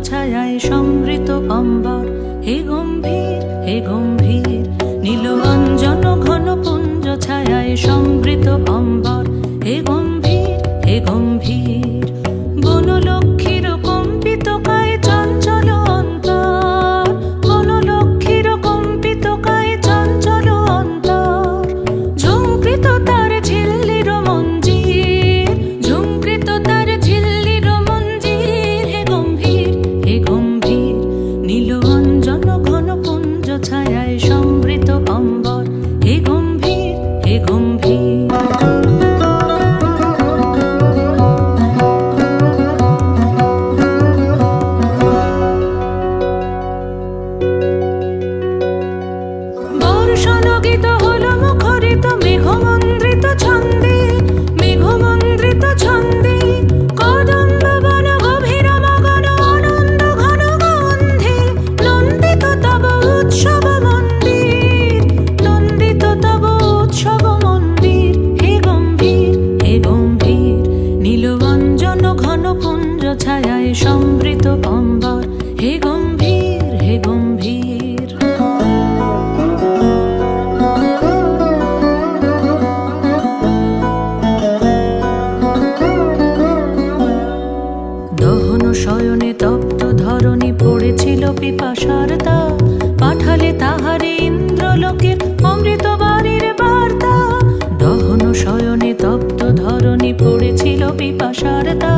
ছায়ায় সমৃত অম্বর, হে গম্ভীর হে গম্ভীর। নীল অঞ্জন ঘন পুঞ্জ ছায়ায় সমৃত অম্বর, হে গম্ভীর হে গম্ভীর। বনলক্ষ্মীর কম্পিত কায় চঞ্চল অন্তর, বনলক্ষ্মীর কম্পিত কায় চঞ্চল অন্তর। ঝুঁকৃত তার ঝিল্লির মঞ্জির, ঝুঁকৃত তার ঝিল্লির মঞ্জির, হে গম্ভীর হে গম্ভীর। নীল অঞ্জন ঘন পুঞ্জ ছায়ায় সমৃত অম্বর, হে গম্ভীর হে গম্ভীর। বর্ষণগীত হল মুখরিত মেঘমন্দ্রিত ছন্দে, মেঘমন্দ্রিত ছন্দে। কদম্ব বন গভীর মগন আনন্দ ঘন গন্ধে, নন্দিত তব উৎসব মন্দির, নন্দিত তব উৎসব মন্দির, হে গম্ভীর হে গম্ভীর। নীলবঞ্জন ঘন পুঞ্জ ছায়ায় সমৃত অম্বর, হে গম্ভীর হে গম্ভীর। দহন শয়নে তপ্ত ধরণী পড়েছিল পিপাসার তা, পাঠালে তাহারে ইন্দ্রলোকের অমৃত বাণীর বার্তা। দহন শয়নে তপ্ত ধরণী পড়েছিল পিপাসার তা,